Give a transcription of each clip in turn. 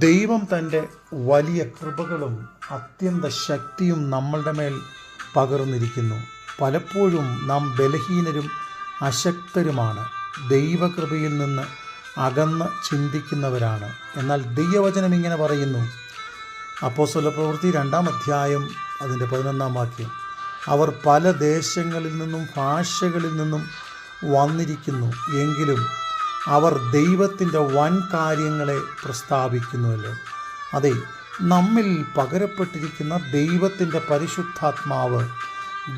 ദൈവം തൻ്റെ വലിയ കൃപകളും അത്യന്ത ശക്തിയും നമ്മളുടെ മേൽ പകർന്നിരിക്കുന്നു. പലപ്പോഴും നാം ബലഹീനരും അശക്തരുമാണ്. ദൈവകൃപയിൽ നിന്ന് അകന്ന് ചിന്തിക്കുന്നവരാണ്. എന്നാൽ ദൈവവചനം ഇങ്ങനെ പറയുന്നു, അപ്പോസ്തലപ്രവൃത്തി 2-ാം അധ്യായം അതിൻ്റെ 11-ാം വാക്യം, അവർ പല ദേശങ്ങളിൽ നിന്നും ഭാഷകളിൽ നിന്നും വന്നിരിക്കുന്നു, എങ്കിലും അവർ ദൈവത്തിൻ്റെ വൻ കാര്യങ്ങളെ പ്രസ്താവിക്കുന്നുവല്ലോ. അതെ, നമ്മിൽ പകരപ്പെട്ടിരിക്കുന്ന ദൈവത്തിൻ്റെ പരിശുദ്ധാത്മാവ്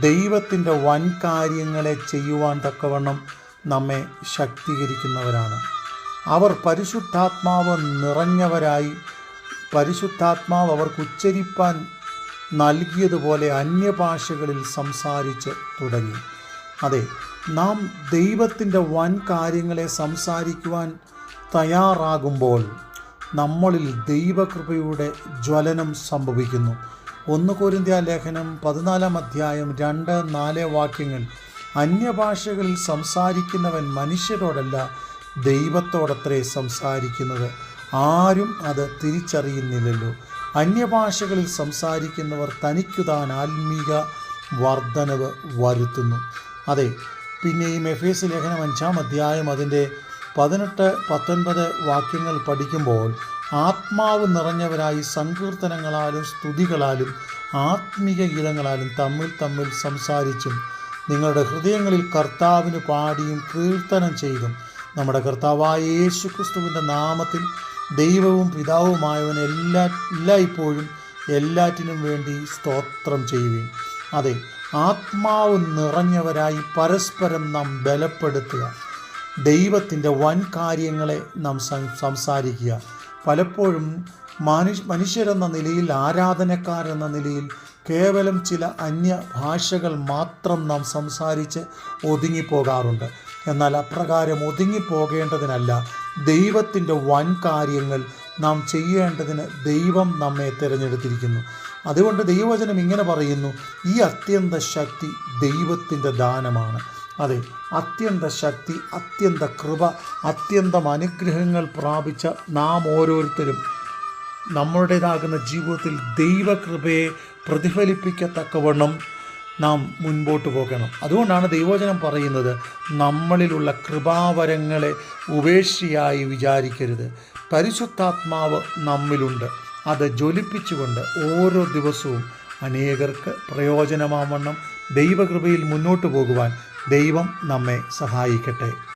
ദൈവത്തിൻ്റെ വൻ കാര്യങ്ങളെ ചെയ്യുവാൻ തക്കവണ്ണം നമ്മെ ശക്തീകരിക്കുന്നവരാണ്. അവർ പരിശുദ്ധാത്മാവ് നിറഞ്ഞവരായി, പരിശുദ്ധാത്മാവ് അവർക്ക് ഉച്ചരിപ്പാൻ നൽകിയതുപോലെ അന്യഭാഷകളിൽ സംസാരിച്ച് തുടങ്ങി. അതെ, നാം ദൈവത്തിൻ്റെ വൻ കാര്യങ്ങളെ സംസാരിക്കുവാൻ തയ്യാറാകുമ്പോൾ നമ്മളിൽ ദൈവകൃപയുടെ ജ്വലനം സംഭവിക്കുന്നു. 1 കൊരിന്ത്യർ ലേഖനം 14-ാം അധ്യായം 2-4 വാക്യങ്ങൾ, അന്യഭാഷകളിൽ സംസാരിക്കുന്നവൻ മനുഷ്യരോടല്ല ദൈവത്തോടത്രേ സംസാരിക്കുന്നത്, ആരും അത് തിരിച്ചറിയുന്നില്ലല്ലോ. അന്യഭാഷകളിൽ സംസാരിക്കുന്നവർ തനിക്കുതാൻ ആത്മീക വർധനവ് വരുത്തുന്നു. അതെ, പിന്നെയും എഫേസ്യ ലേഖനം 5-ാം അധ്യായം അതിൻ്റെ 18-19 വാക്യങ്ങൾ പഠിക്കുമ്പോൾ, ആത്മാവ് നിറഞ്ഞവരായി സങ്കീർത്തനങ്ങളാലും സ്തുതികളാലും ആത്മീയ ഗീതങ്ങളാലും തമ്മിൽ സംസാരിച്ചും നിങ്ങളുടെ ഹൃദയങ്ങളിൽ കർത്താവിന് പാടിയും കീർത്തനം ചെയ്തും നമ്മുടെ കർത്താവായ യേശുക്രിസ്തുവിൻ്റെ നാമത്തിൽ ദൈവവും പിതാവുമായവൻ എല്ലായ്പ്പോഴും എല്ലാറ്റിനും വേണ്ടി സ്തോത്രം ചെയ്യുകയും. അതെ, ആത്മാവ് നിറഞ്ഞവരായി പരസ്പരം നാം ബലപ്പെടുത്തുക, ദൈവത്തിൻ്റെ വൻ കാര്യങ്ങളെ നാം സംസാരിക്കുക. പലപ്പോഴും മനുഷ്യരെന്ന നിലയിൽ, ആരാധനക്കാരെന്ന നിലയിൽ കേവലം ചില അന്യ ഭാഷകൾ മാത്രം നാം സംസാരിച്ച് ഒതുങ്ങിപ്പോകാറുണ്ട്. എന്നാൽ അപ്രകാരം ഒതുങ്ങിപ്പോകേണ്ടതിനല്ല, ദൈവത്തിൻ്റെ വൻ കാര്യങ്ങൾ നാം ചെയ്യേണ്ടതിന് ദൈവം നമ്മെ തിരഞ്ഞെടുത്തിരിക്കുന്നു. അതുകൊണ്ട് ദൈവവചനം ഇങ്ങനെ പറയുന്നു, ഈ അത്യന്ത ശക്തി ദൈവത്തിൻ്റെ ദാനമാണ്. അതെ, അത്യന്ത ശക്തി, അത്യന്ത കൃപ, അത്യന്തം അനുഗ്രഹങ്ങൾ പ്രാപിച്ച നാം ഓരോരുത്തരും നമ്മുടേതാകുന്ന ജീവിതത്തിൽ ദൈവകൃപയെ പ്രതിഫലിപ്പിക്കത്തക്കവണ്ണം നാം മുൻപോട്ട് പോകണം. അതുകൊണ്ടാണ് ദൈവവചനം പറയുന്നത്, നമ്മളിലുള്ള കൃപാവരങ്ങളെ ഉപേക്ഷയായി വിചാരിക്കരുത്. പരിശുദ്ധാത്മാവ് നമ്മിലുണ്ട്. അത് ജ്വലിപ്പിച്ചുകൊണ്ട് ഓരോ ദിവസവും അനേകർക്ക് പ്രയോജനമാവണ്ണം ദൈവകൃപയിൽ മുന്നോട്ട് പോകുവാൻ ദൈവം നമ്മെ സഹായിക്കട്ടെ.